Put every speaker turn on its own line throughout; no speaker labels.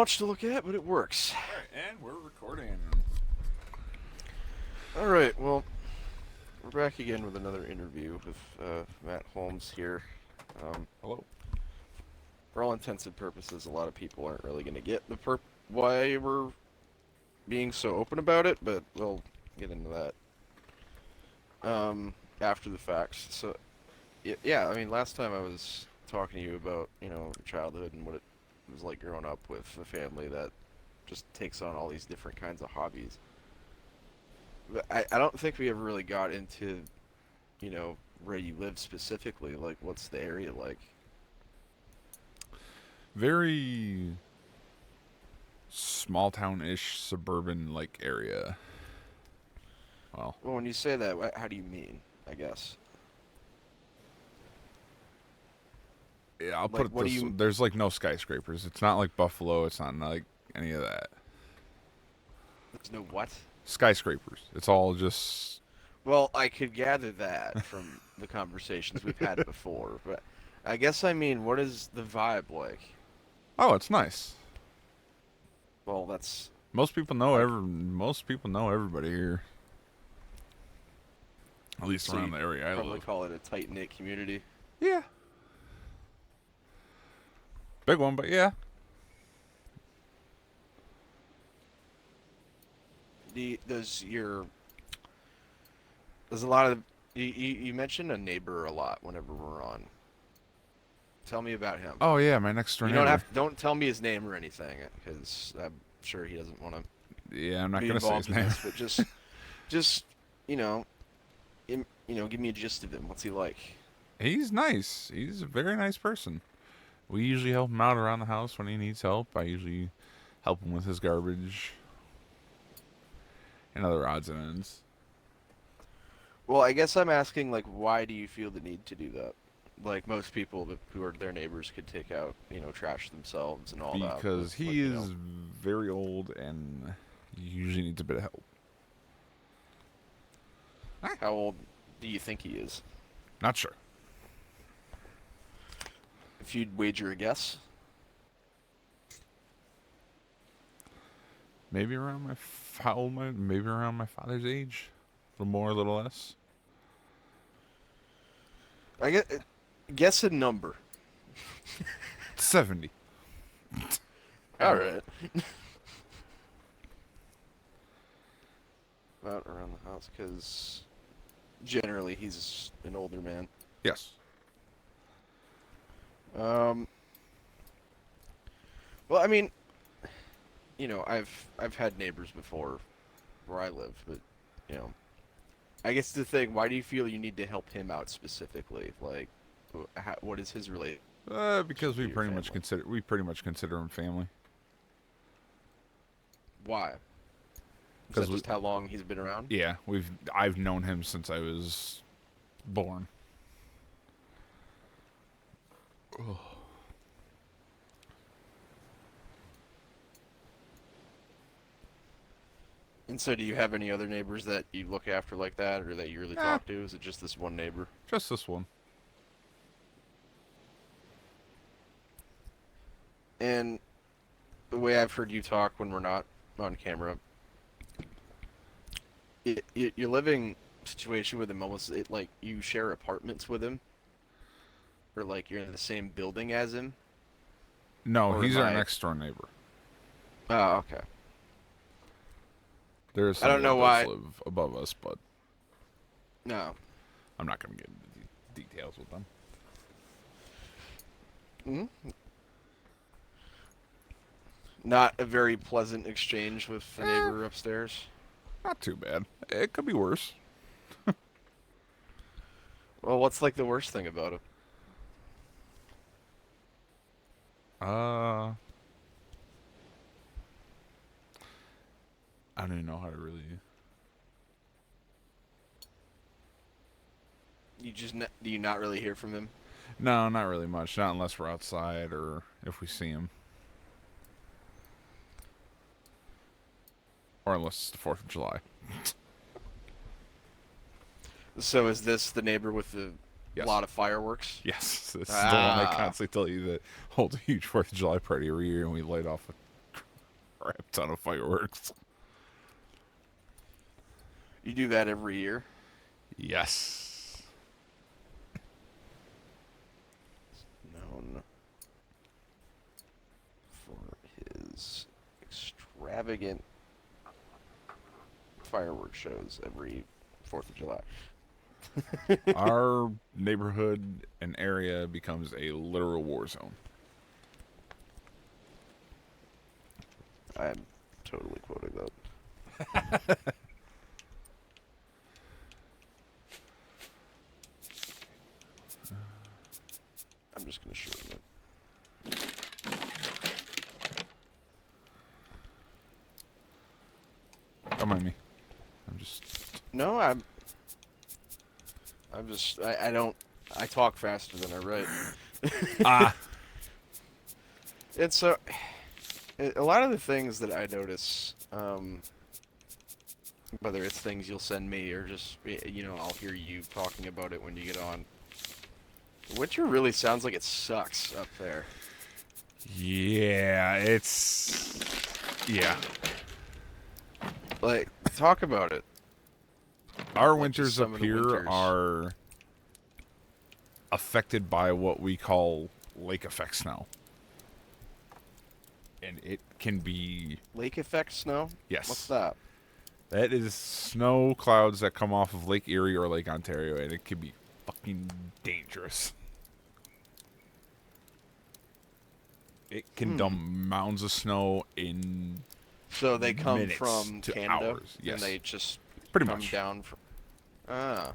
much to look at, but it works.
Alright, and we're recording.
All right, well, we're back again with another interview with Matt Holmes here.
Hello.
For all intents and purposes, a lot of people aren't really going to get why we're being so open about it, but we'll get into that after the facts. So, yeah, I mean, last time I was talking to you about, childhood and what it was like growing up with a family that just takes on all these different kinds of hobbies. But I don't think we ever really got into, where you live specifically. Like, what's the area like?
Very small town ish suburban like area. Well,
Well, when you say that, how do you mean, I guess?
yeah, I'll put
Like,
it
what do
this
you...
there's like no skyscrapers. It's not like Buffalo, it's not like any of that.
There's no what?
Skyscrapers. It's all just
Well, I could gather that from the conversations we've had before, but I guess I mean, what is the vibe like?
oh, it's nice.
Well, that's like
Most people know everybody here. At least
so
around
you
the area I
probably
live.
call it a tight knit community.
Yeah. Big one, but yeah.
Does your there's a lot of you mention a neighbor a lot whenever we're on. Tell me about him.
Oh yeah, my next door
You
neighbor.
don't tell me his name or anything because I'm sure he doesn't want to
Yeah, I'm not
be
gonna say his
involved in
name.
this. But just you know, give me a gist of him. What's he like?
He's nice. He's a very nice person. We usually help him out around the house when he needs help. I usually help him with his garbage and other odds and ends.
Well, I guess I'm asking like, why do you feel the need to do that? Like most people who are their neighbors could take out, trash themselves and all that. But
Because
like,
he is very old and usually needs a bit of help.
how old do you think he is?
Not sure.
If you'd wager a guess.
Maybe around maybe around my father's age. A little more, a little less.
I guess a number.
70.
All right. About around the house, because generally he's an older man.
Yes.
Um. Well, I mean, I've had neighbors before where I live, but you know, I guess the thing, why do you feel you need to help him out specifically? Like, what is his relationship
Because
to your family?
we pretty much consider him family.
Why? Is
Because
that just how long he's been around?
yeah, I've known him since I was born.
And so, do you have any other neighbors that you look after like that, or that you really
Nah,
talk to? Is it just this one neighbor?
just this one.
And the way I've heard you talk when we're not on camera, your living situation with him almost like you share apartments with him, or like you're in the same building as him,
No,
or
he's
am
our
I?
next door neighbor.
Oh, okay.
There is
I don't
somebody
know
that does
why.
live above us, but
No.
I'm not going to get into details with them.
Hmm. Not a very pleasant exchange with the
Eh,
neighbor upstairs.
not too bad. It could be worse.
Well, what's like the worst thing about him?
Uh, I don't even know how to really.
Do you not really hear from him?
No, not really much. Not unless we're outside or if we see him, or unless it's the 4th of July.
So is this the neighbor with the
Yes.
lot of fireworks?
Yes, this is the one I
Ah.
constantly tell you that holds a huge 4th of July party every year, and we light off a crap ton of fireworks.
You do that every year?
Yes.
Known for his extravagant fireworks shows every 4th of July.
Our neighborhood and area becomes a literal war zone.
I'm totally quoting that. I'm just going to shorten it.
Don't mind me. I'm just.
No, I'm just, I don't, I talk faster than I write.
Ah.
And so, a lot of the things that I notice, whether it's things you'll send me or just, I'll hear you talking about it when you get on. Winter really sounds like it sucks up there.
Yeah, it's. Yeah.
Like, talk about it.
Our
Like, just
winters
some
up
of the
here
winters.
are affected by what we call lake effect snow. And it can be.
Lake effect snow?
Yes.
What's that?
That is snow clouds that come off of Lake Erie or Lake Ontario, and it can be fucking dangerous. It can dump mounds of snow in
So they come
minutes
from
to
Canada,
hours, yes.
and they just
pretty
come
much.
down from. Ah.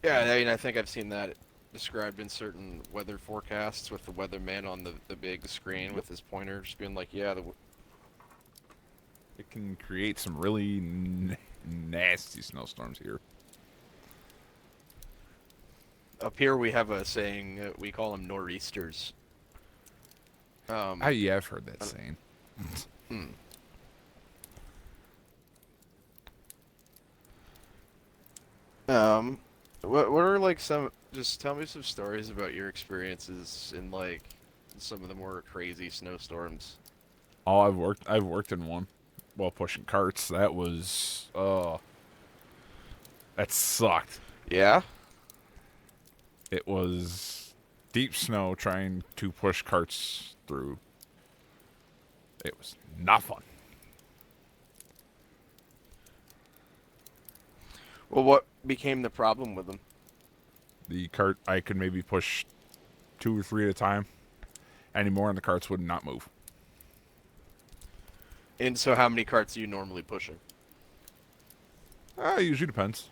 Yeah, I mean, I think I've seen that described in certain weather forecasts with the weatherman on the big screen with his pointer, just being like, "Yeah,
It can create some really nasty snowstorms here.
up here we have a saying we call them nor'easters."
Yeah, I've heard that saying.
What are like some? Just tell me some stories about your experiences in like some of the more crazy snowstorms.
Oh, I've worked in one while pushing carts. That was that sucked.
Yeah.
It was deep snow trying to push carts through. It was not fun.
Well, what became the problem with them?
The cart, I could maybe push 2 or 3 at a time. Any more, and the carts would not move.
And so, how many carts are you normally pushing?
It usually depends.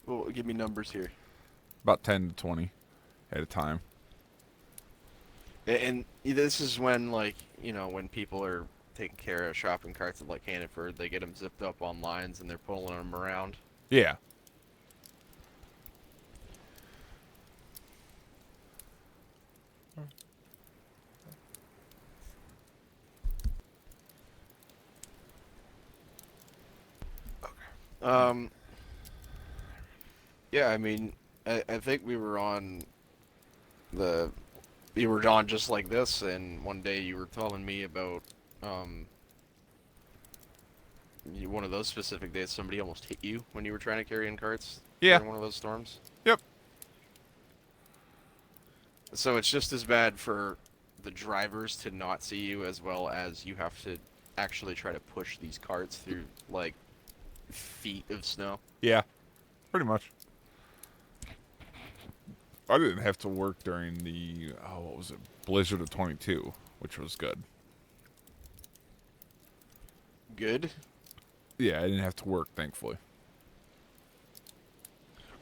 Well, give me numbers here.
About 10 to 20 at a time.
And this is when, like, when people are taking care of shopping carts at, like, Hannaford, they get them zipped up on lines and they're pulling them around.
Yeah.
Yeah, I mean, I think we were on you were on just like this, and one day you were telling me about, one of those specific days somebody almost hit you when you were trying to carry in carts
Yeah.
during one of those storms.
Yep.
So it's just as bad for the drivers to not see you as well as you have to actually try to push these carts through, like, feet of snow.
Yeah. Pretty much. I didn't have to work during the, what was it, Blizzard of 22, which was good.
Good?
Yeah, I didn't have to work, thankfully.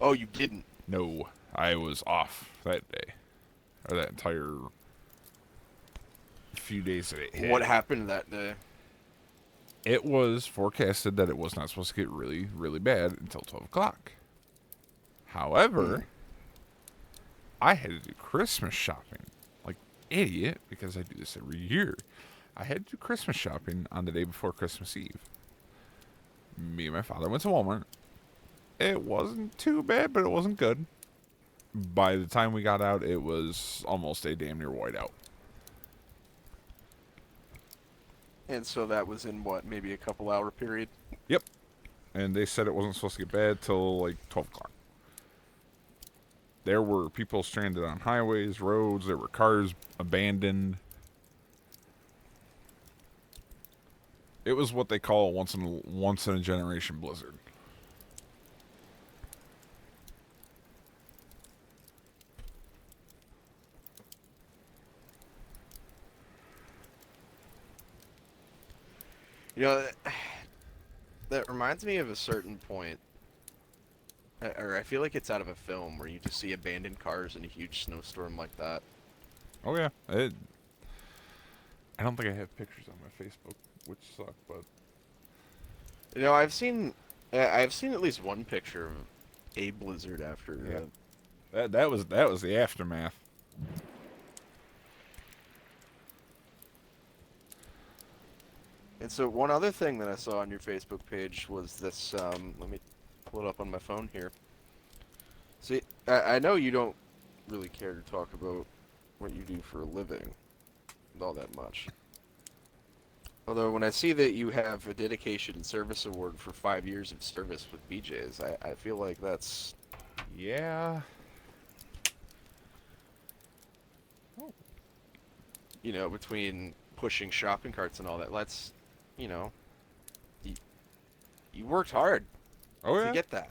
Oh, you didn't?
No, I was off that day. Or that entire few days that it hit.
What happened that day?
It was forecasted that it was not supposed to get really, really bad until 12 o'clock. However, I had to do Christmas shopping. Like idiot, because I do this every year. I had to do Christmas shopping on the day before Christmas Eve. Me and my father went to Walmart. It wasn't too bad, but it wasn't good. By the time we got out, it was almost a damn near whiteout.
And so that was in what, maybe a couple hour period?
Yep. And they said it wasn't supposed to get bad till like 12 o'clock. There were people stranded on highways, roads. There were cars abandoned. It was what they call a once in a generation blizzard.
You know, that reminds me of a certain point, or I feel like it's out of a film where you just see abandoned cars in a huge snowstorm like that.
Oh yeah, I don't think I have pictures on my Facebook, which suck, but
You know, I've seen at least one picture of a blizzard after.
yeah, that was the aftermath.
And so one other thing that I saw on your Facebook page was this. Let me pull it up on my phone here. See, I know you don't really care to talk about what you do for a living all that much. Although when I see that you have a dedication and service award for 5 years of service with BJ's, I feel like that's,
Yeah.
between pushing shopping carts and all that, you know, you, you worked hard
Oh
to
yeah.
get that.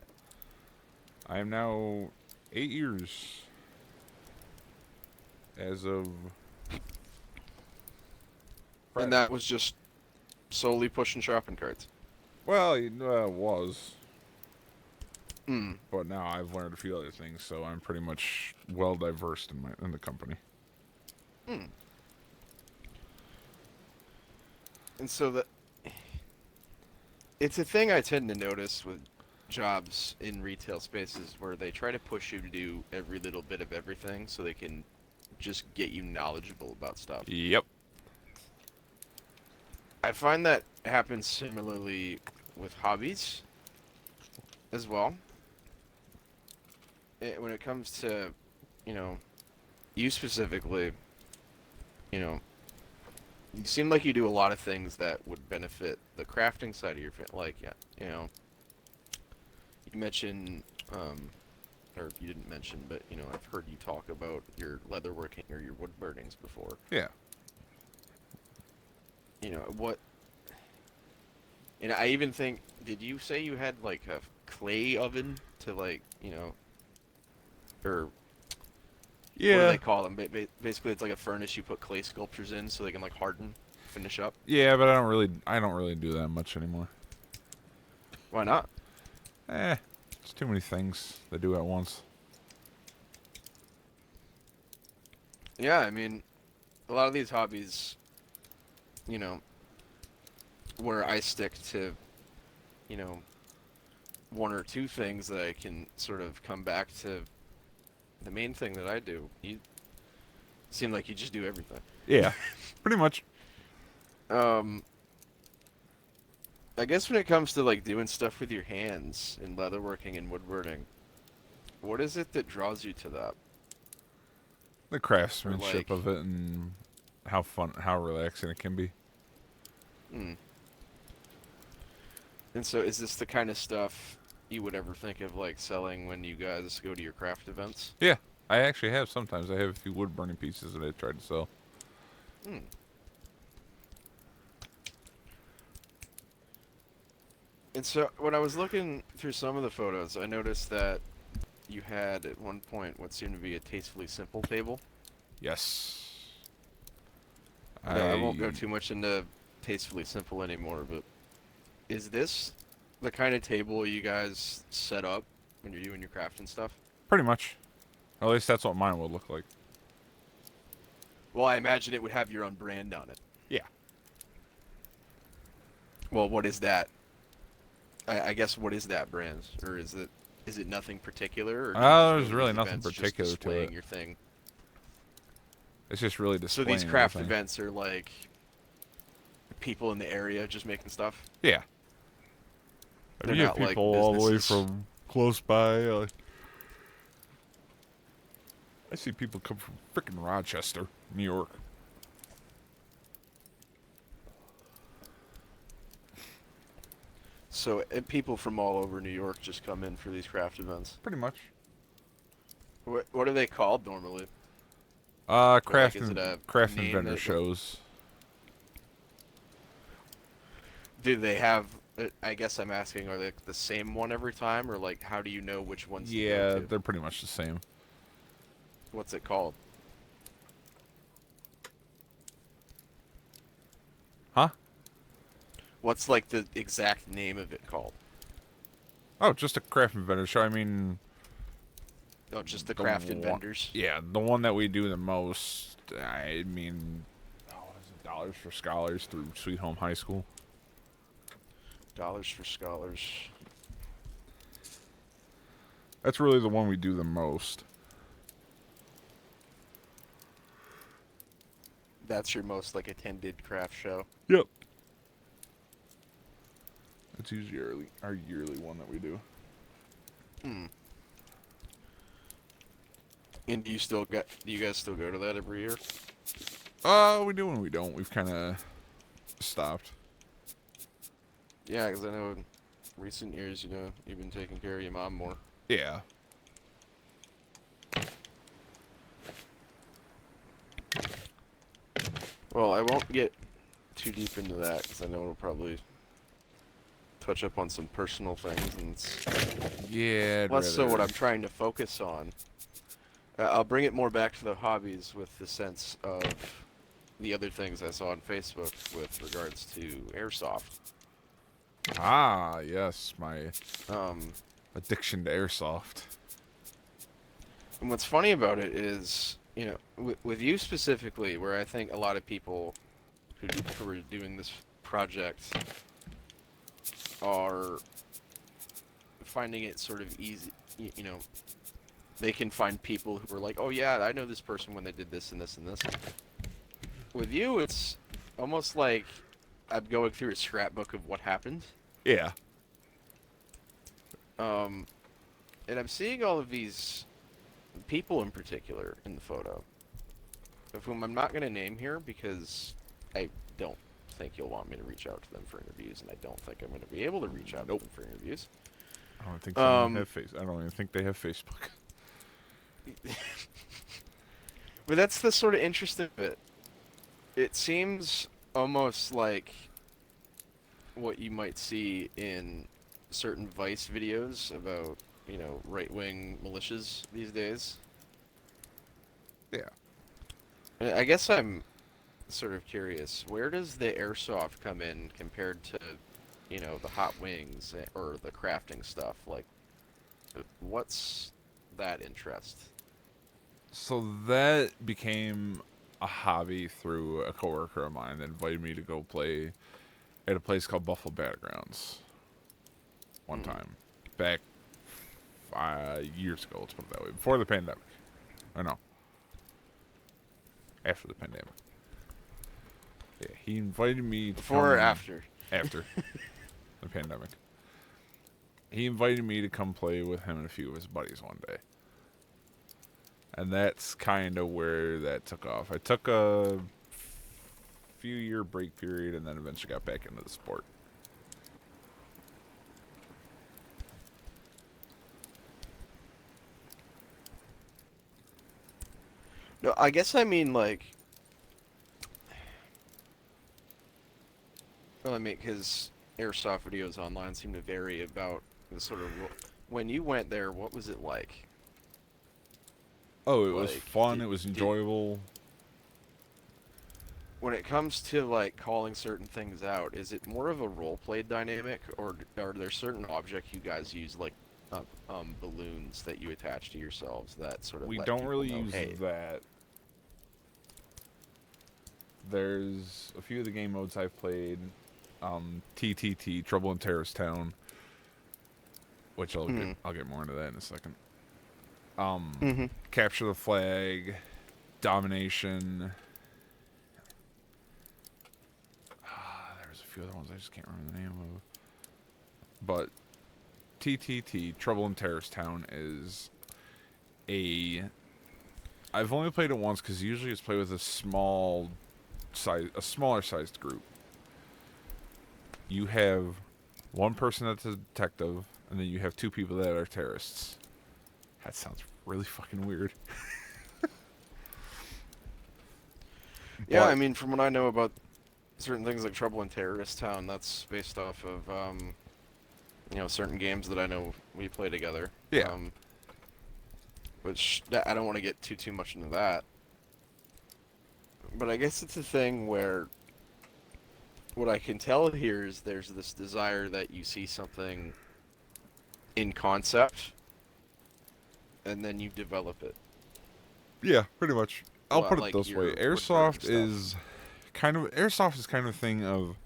I am now 8 years as of Friday.
And that was just solely pushing shopping carts.
Well, it was,
Hmm.
but now I've learned a few other things, so I'm pretty much well diversed in the company.
Hmm. And so it's a thing I tend to notice with jobs in retail spaces where they try to push you to do every little bit of everything so they can just get you knowledgeable about stuff.
Yep.
I find that happens similarly with hobbies as well. When it comes to, you know, you specifically, you know, you seem like you do a lot of things that would benefit the crafting side of your like, yeah, you mentioned, or you didn't mention, but I've heard you talk about your leatherworking or your wood burnings before.
Yeah.
What, and I even think, did you say you had like a clay oven to like, or what do they call them? Basically, it's like a furnace you put clay sculptures in so they can like harden, finish up.
Yeah, but I don't really do that much anymore.
Why not?
It's too many things to do at once.
Yeah, I mean, a lot of these hobbies, you know, where I stick to, one or two things that I can sort of come back to the main thing that I do. You seem like you just do everything.
Yeah, pretty much.
I guess when it comes to like doing stuff with your hands and leatherworking and woodworking, what is it that draws you to that?
The craftsmanship
like-
of it and how fun, how relaxing it can be.
Hmm. And so, is this the kind of stuff you would ever think of like selling when you guys go to your craft events?
Yeah, I actually have sometimes. I have a few wood burning pieces that I tried to sell.
Hmm. And so, when I was looking through some of the photos, I noticed that you had at one point what seemed to be a tastefully simple table.
Yes.
I won't go too much into tastefully simple anymore, but is this the kind of table you guys set up when you're doing your craft and stuff?
Pretty much. At least that's what mine would look like.
Well, I imagine it would have your own brand on it.
Yeah.
Well, what is that? I guess what is that brand, or is it nothing particular? Or do you just
There's
go to
really
these
nothing
events just
particular to
displaying
it.
Your thing?
It's just really
So
displaying
these craft
everything.
events are like people in the area just making stuff.
Yeah.
They're
You
not
have
like
people all the way
businesses.
from close by. I see people come from frickin' Rochester, New York.
So people from all over New York just come in for these craft events.
Pretty much.
What are they called normally? Or like,
Craft
is it
and
a
craft and
name
vendor
that
shows.
do they have? I guess I'm asking, are they the same one every time, or like, how do you know which ones to go
Yeah,
to?
they're pretty much the same.
What's it called?
Huh?
What's like the exact name of it called?
Oh, just a craft and vendor show. I mean,
Oh, just the
the
crafted
one,
vendors.
yeah, the one that we do the most. I mean, what is it? Dollars for Scholars through Sweet Home High School.
Dollars for Scholars.
That's really the one we do the most.
That's your most like attended craft show.
Yep. That's usually our yearly one that we do.
Hmm. And do you guys still go to that every year?
We do and we don't. We've kind of stopped.
Yeah, because I know in recent years, you've been taking care of your mom more.
Yeah.
Well, I won't get too deep into that because I know it'll probably touch up on some personal things, and it's
Yeah.
less so what I'm trying to focus on. I'll bring it more back to the hobbies with the sense of the other things I saw on Facebook with regards to airsoft.
Ah, yes, my
Um,
addiction to airsoft.
and what's funny about it is, with you specifically, where I think a lot of people who are doing this project are finding it sort of easy, they can find people who are like, oh yeah, I know this person when they did this and this and this. With you, it's almost like I'm going through a scrapbook of what happened.
Yeah.
And I'm seeing all of these people in particular in the photo, of whom I'm not going to name here because I don't think you'll want me to reach out to them for interviews, and I don't think I'm going to be able to reach out to them for interviews.
I don't think some of them have I don't even think they have Facebook.
But that's the sort of interesting bit. It seems almost like what you might see in certain Vice videos about, right-wing militias these days.
Yeah.
And I guess I'm sort of curious, where does the airsoft come in compared to, the hot wings or the crafting stuff? Like, what's that interest?
So that became a hobby through a coworker of mine that invited me to go play at a place called Buffalo Battlegrounds one time. Back 5 years ago, let's put it that way. Before the pandemic. Or no. After the pandemic. Yeah, he invited me to
Before or
come
after?
After the pandemic. He invited me to come play with him and a few of his buddies one day. And that's kind of where that took off. I took a few year break period and then eventually got back into the sport.
No, I guess I mean like. Well, I mean, because airsoft videos online seem to vary about the sort of. When you went there, what was it like?
Oh, it was
Like,
fun. It was enjoyable.
When it comes to like calling certain things out, is it more of a role play dynamic, or are there certain objects you guys use, like balloons that you attach to yourselves that sort of?
We
let
don't
people
really
know,
use
hey,
that. There's a few of the game modes I've played. TTT, Trouble in Terrorist Town, which I'll get more into that in a second. Capture the Flag, Domination. There's a few other ones I just can't remember the name of. But TTT, Trouble in Terrorist Town, is I've only played it once because usually it's played with a smaller sized group. You have one person that's a detective, and then you have two people that are terrorists. That sounds really fucking weird.
Yeah, I
But
mean, from what I know about certain things like Trouble in Terrorist Town, that's based off of certain games that I know we play together.
yeah,
Um, which I don't want to get too much into that. But I guess it's a thing where what I can tell here is there's this desire that you see something in concept and then you develop it.
yeah, pretty much.
A
I'll
lot
put it
like
this way:
your woodburning stuff.
airsoft is kind of a thing of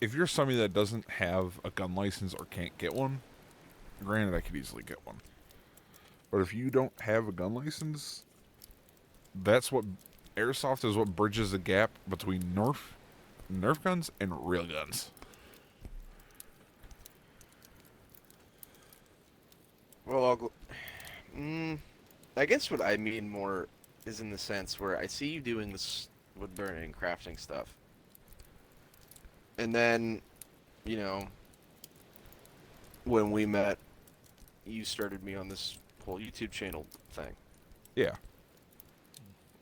if you're somebody that doesn't have a gun license or can't get one. Granted, I could easily get one, but if you don't have a gun license, that's what airsoft is. What bridges the gap between Nerf guns and real guns.
Well, I guess what I mean more is in the sense where I see you doing this wood burning crafting stuff. And then, you know, when we met, you started me on this whole YouTube channel thing.
Yeah,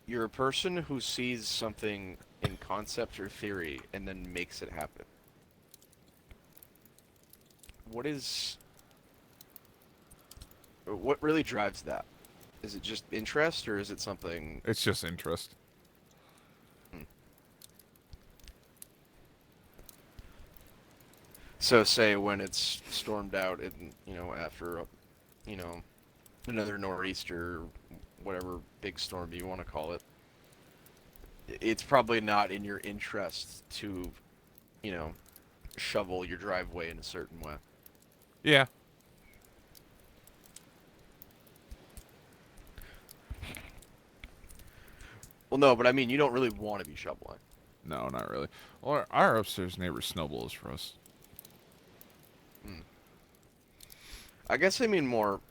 You're a person who sees something in concept or theory and then makes it happen. What is what really drives that? Is it just interest or is it something?
it's just interest.
Hmm. So say when it's stormed out and after you know another nor'easter, whatever big storm you want to call it, it's probably not in your interest to you know shovel your driveway in a certain way.
Yeah,
Well, no, but I mean you don't really want to be shoveling.
no, not really. Well, our upstairs neighbor snowballs for us.
Hmm. I guess I mean more.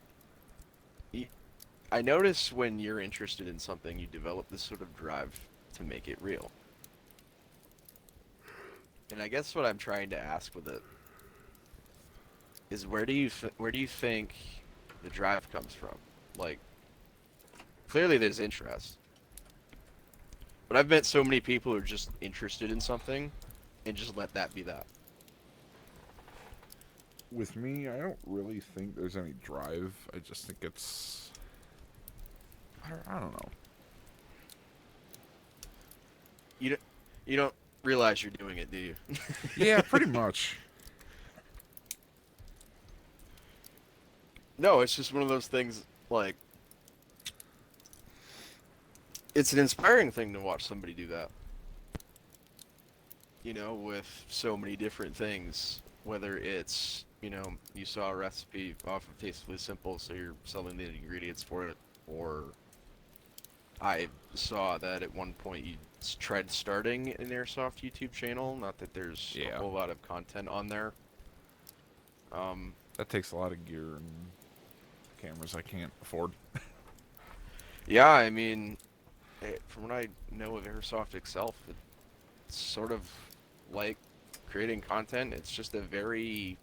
y- I notice when you're interested in something, you develop this sort of drive to make it real. And I guess what I'm trying to ask with it is where do you think the drive comes from? Like clearly there's interest, but I've met so many people who are just interested in something and just let that be that.
With me, I don't really think there's any drive. I just think it's I don't know.
You don't you don't realize you're doing it, do you?
Yeah, pretty much.
No, it's just one of those things like it's an inspiring thing to watch somebody do that. With so many different things, whether it's, you saw a recipe off of Tastefully Simple, so you're selling the ingredients for it, or I saw that at one point you tried starting an airsoft YouTube channel. Not that there's a
Yeah,
whole lot of content on there. Um,
that takes a lot of gear and cameras I can't afford.
yeah, I mean, from what I know of airsoft itself, it's sort of like creating content. It's just a very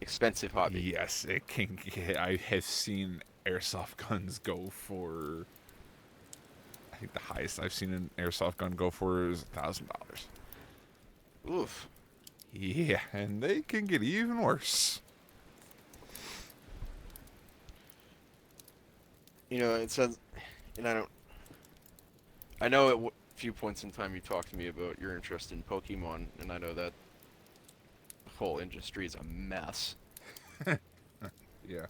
expensive hobby.
Yes, it can get. I have seen airsoft guns go for. I think the highest I've seen an airsoft gun go for is $1,000.
Oof.
Yeah, and they can get even worse.
It says, and I know at a few points in time you talked to me about your interest in Pokemon, and I know that whole industry is a mess.
Yeah.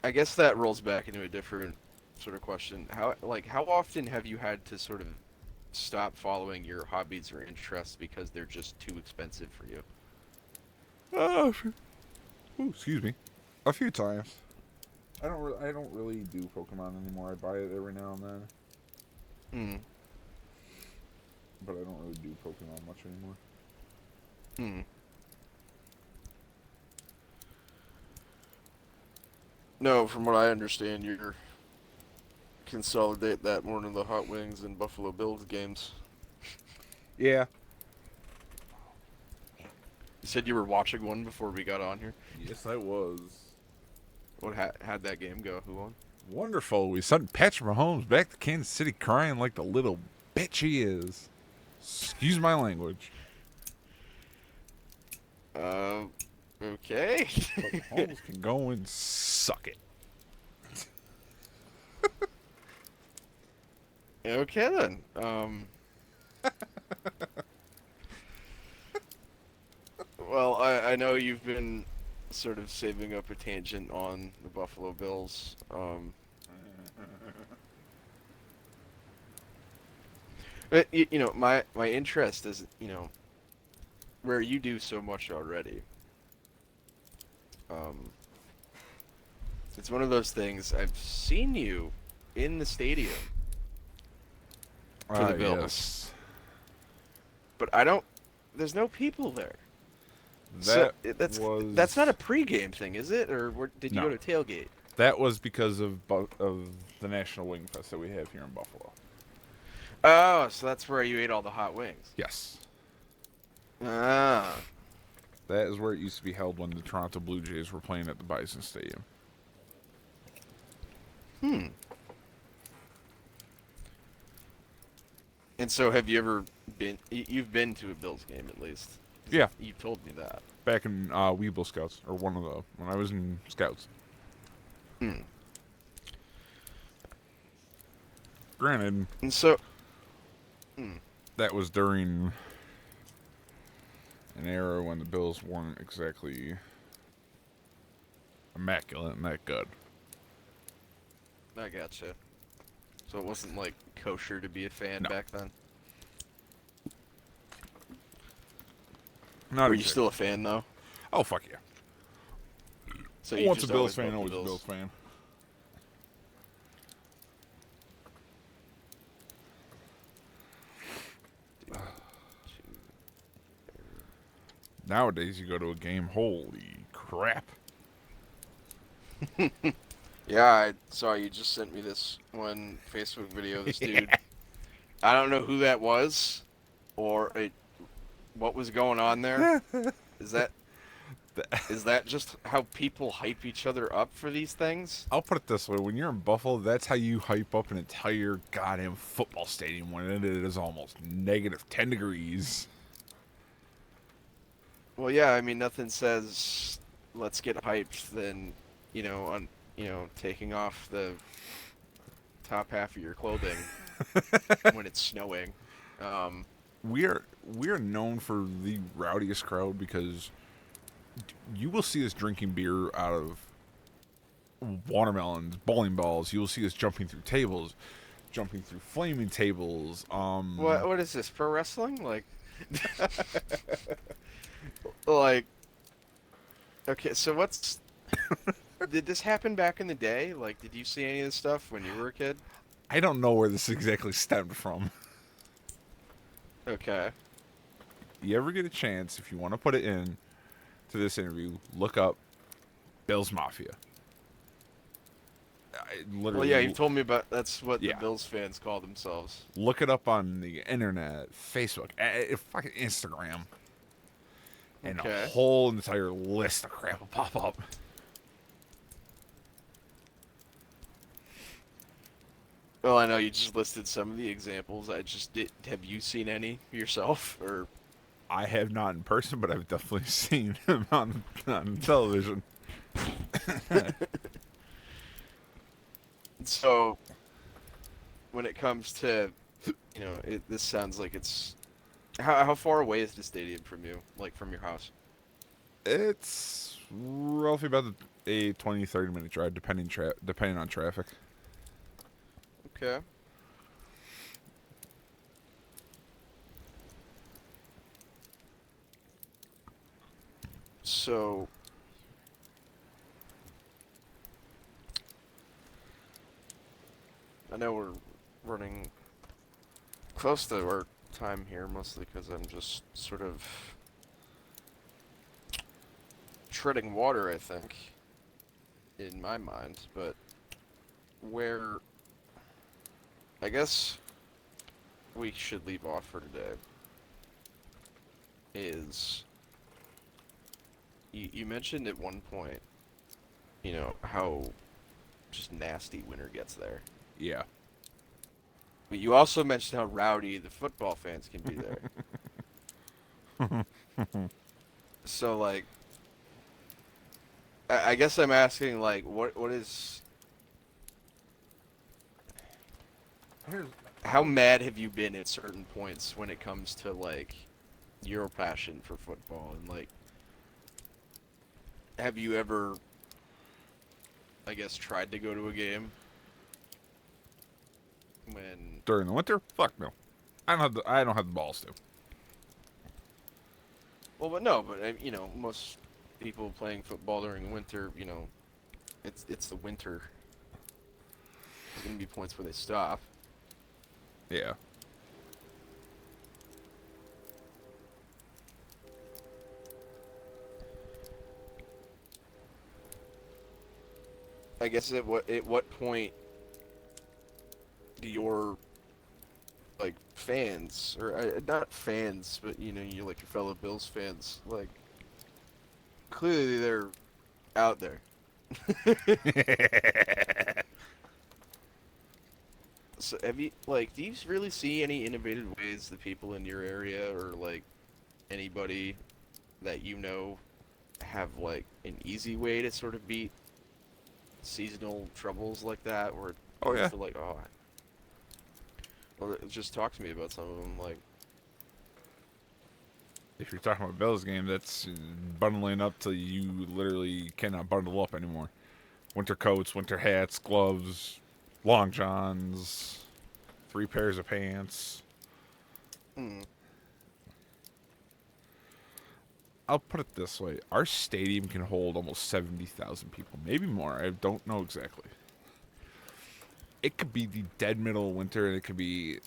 I guess that rolls back into a different sort of question. How often have you had to sort of stop following your hobbies or interests because they're just too expensive for you?
Oh, ooh, excuse me. A few times. I don't really do Pokemon anymore. I buy it every now and then,
Hmm.
but I don't really do Pokemon much anymore.
Hmm. No, from what I understand, you're consolidate that more into the Hot Wings and Buffalo Bills games.
Yeah.
said you were watching one before we got on here.
Yes, I was.
How'd that game go? Who won?
Wonderful. We sent Patrick Mahomes back to Kansas City crying like the little bitch he is. Excuse my language.
Okay.
But Mahomes can go and suck it.
Okay then. Well, I know you've been sort of saving up a tangent on the Buffalo Bills. But you know, my interest is, you know, where you do so much already. Um, it's one of those things. I've seen you in the stadium for the Bills,
Yes.
but I don't. There's no people there.
That
That's not a pregame thing, is it? Or did you
No.
go to tailgate?
That was because of the National Wing Fest that we have here in Buffalo.
Oh, so that's where you ate all the hot wings.
Yes.
Ah,
That is where it used to be held when the Toronto Blue Jays were playing at the Bison Stadium.
hmm. And so, have you ever been? You've been to a Bills game at least.
Yeah.
You told me that.
Back in Weeble Scouts, or when I was in Scouts.
Hmm.
Granted,
And so,
that was during an era when the Bills weren't exactly immaculate and that good.
I gotcha. So it wasn't like kosher to be a fan
No.
back then.
Not
Were you
exactly.
still a fan though?
Oh, fuck yeah.
So you
Once a
just
Bills
loved
fan,
the
always a
Bills.
Bills fan. Nowadays, you go to a game, holy crap.
Yeah, I saw you just sent me this one Facebook video of this dude. I don't know who that was, or what was going on there. Is that just how people hype each other up for these things?
I'll put it this way: when you're in Buffalo, that's how you hype up an entire goddamn football stadium when it is almost -10 degrees.
Well, yeah, I mean, nothing says let's get hyped than, taking off the top half of your clothing when it's snowing.
We're known for the rowdiest crowd because you will see us drinking beer out of watermelons, bowling balls. You will see us jumping through tables, jumping through flaming tables.
What is this, pro wrestling? Like, like, okay, so did this happen back in the day? Like, did you see any of this stuff when you were a kid?
I don't know where this exactly stemmed from.
Okay.
You ever get a chance, if you want to put it in to this interview, look up Bill's Mafia.
Well,
Literally,
yeah, you've told me about that's what
Yeah.
the Bills fans call themselves.
look it up on the internet, Facebook, fucking Instagram, and
Okay.
a whole entire list of crap will pop up.
Well, I know you just listed some of the examples. I just did. Have you seen any yourself, or?
I have not in person, but I've definitely seen him on television.
So, when it comes to, this sounds like it's. How far away is the stadium from you? Like from your house?
It's roughly about a 20-30 minute drive, depending on traffic.
Okay. So, I know we're running close to our time here, mostly because I'm just sort of treading water, I think, in my mind. But where I guess we should leave off for today is you mentioned at one point, how just nasty winter gets there.
Yeah.
But you also mentioned how rowdy the football fans can be there. So like, I guess I'm asking like, what is
Here's
how mad have you been at certain points when it comes to like your passion for football and like, have you ever, I guess, tried to go to a game when?
during the winter. Fuck no. I don't have the balls to.
Well, but no, but most people playing football during the winter, it's the winter. There's gonna be points where they stop.
Yeah.
I guess at what point do your like fans or not fans, but you like your fellow Bills fans, like clearly they're out there. So have you like do you really see any innovative ways that people in your area or like anybody that have like an easy way to sort of beat seasonal troubles like that where
Oh
you
yeah.
feel like well just talk to me about some of them like
If you're talking about Bills game, that's bundling up till you literally cannot bundle up anymore. Winter coats, winter hats, gloves, long johns, 3 pairs of pants.
hmm,
I'll put it this way: our stadium can hold almost 70,000 people, maybe more. I don't know exactly. It could be the dead middle of winter, and it could be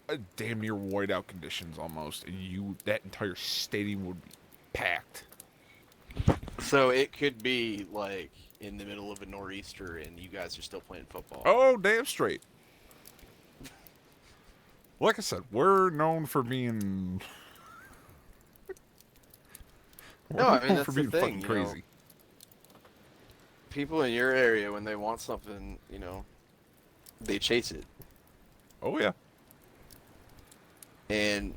a damn near whiteout conditions almost, and that entire stadium would be packed.
so it could be like in the middle of a nor'easter and you guys are still playing football.
Oh, damn straight. Like I said, we're known for being
No, I mean that's the
fucking
thing,
crazy.
people in your area when they want something, they chase it.
Oh yeah.
And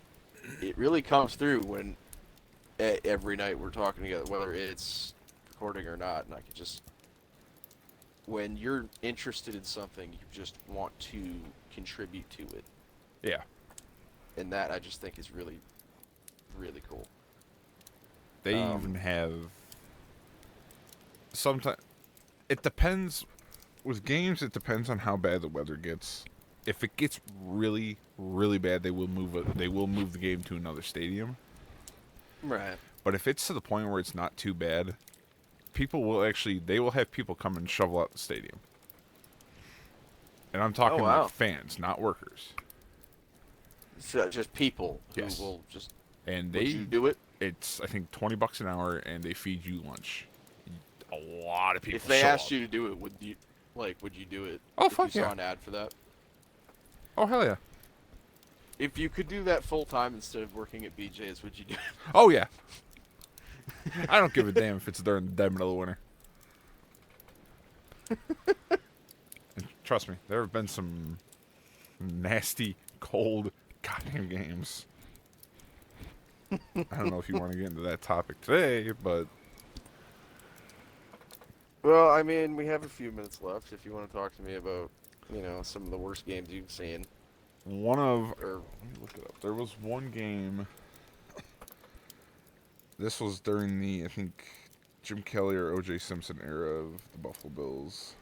it really comes through when every night we're talking together, whether it's recording or not, and I can just when you're interested in something, you just want to contribute to it.
Yeah.
And that I just think is really, really cool.
They even have sometimes it depends with games it depends on how bad the weather gets. If it gets really, really bad, they will move the game to another stadium.
Right.
But if it's to the point where it's not too bad, they will have people come and shovel out the stadium. And I'm talking
Oh
like
wow.
fans, not workers.
So just people who
Yes.
will just
And
would you do it?
it's I think $20 an hour, and they feed you lunch. A lot of people.
If they
show
asked
up.
you to do it, would you do it?
Oh,
if
fuck
you
yeah.
saw an ad for that?
Oh hell yeah.
If you could do that full time instead of working at BJ's, would you do it?
Oh yeah. I don't give a damn if it's during the dead middle of winter. And trust me, there have been some nasty, cold, goddamn games. I don't know if you want to get into that topic today, but
Well, I mean, we have a few minutes left. If you want to talk to me about, some of the worst games you've seen,
one of
or
let me look it up. There was one game. This was during the I think Jim Kelly or O.J. Simpson era of the Buffalo Bills.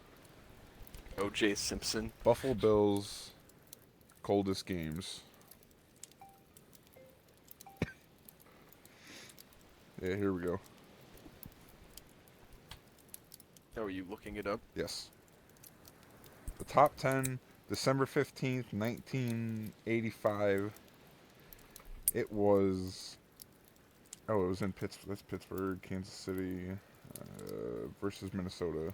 O.J. Simpson.
Buffalo Bills coldest games. Yeah, here we go.
Oh, are you looking it up?
Yes. The top 10, December 15th, 1985. It was. Oh, it was in Pittsburgh. That's Pittsburgh, Kansas City versus Minnesota.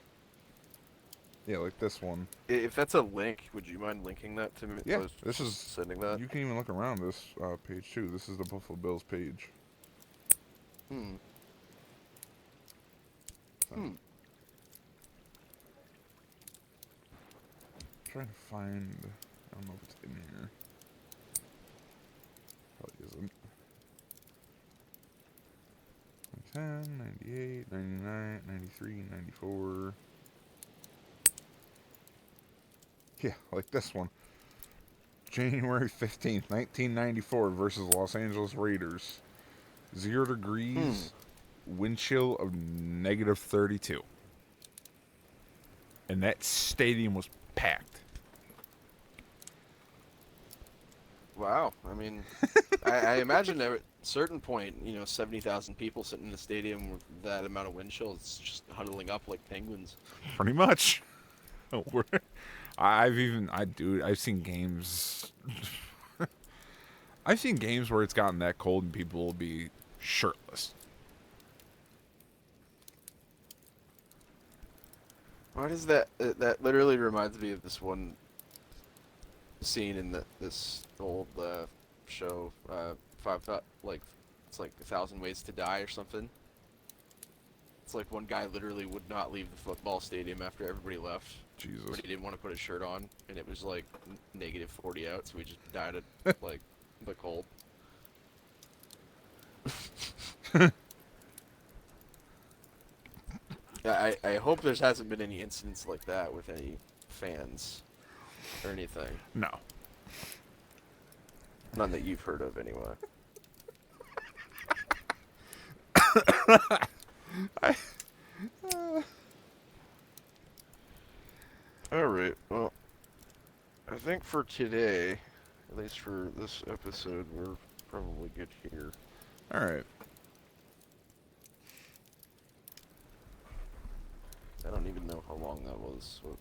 Yeah, like this one.
If that's a link, would you mind linking that to me?
Yeah, this is.
Sending that.
You can even look around this page too. This is the Buffalo Bills page.
Hmm.
nothing. Trying to find. I don't know if it's in here. Probably isn't. 10, 98, 99, 93, 94. Yeah, like this one. January 15th, 1994 versus Los Angeles Raiders. 0 degrees, wind chill of negative 32. And that stadium was packed.
Wow. I mean, I imagine at a certain point, 70,000 people sitting in the stadium with that amount of wind chill, it's just huddling up like penguins.
Pretty much. I've seen games. I've seen games where it's gotten that cold and people will be shirtless.
Why does that literally reminds me of this one scene in this old show, it's like 1,000 Ways to Die or something. It's like one guy literally would not leave the football stadium after everybody left.
Jesus.
But he didn't want to put his shirt on, and it was like negative 40 out, so he just died of like the cold. I hope there hasn't been any incidents like that with any fans or anything.
No.
None that you've heard of, anyway. Alright, well, I think for today, at least for this episode, we're probably good here.
Alright.
I don't even know how long that was. So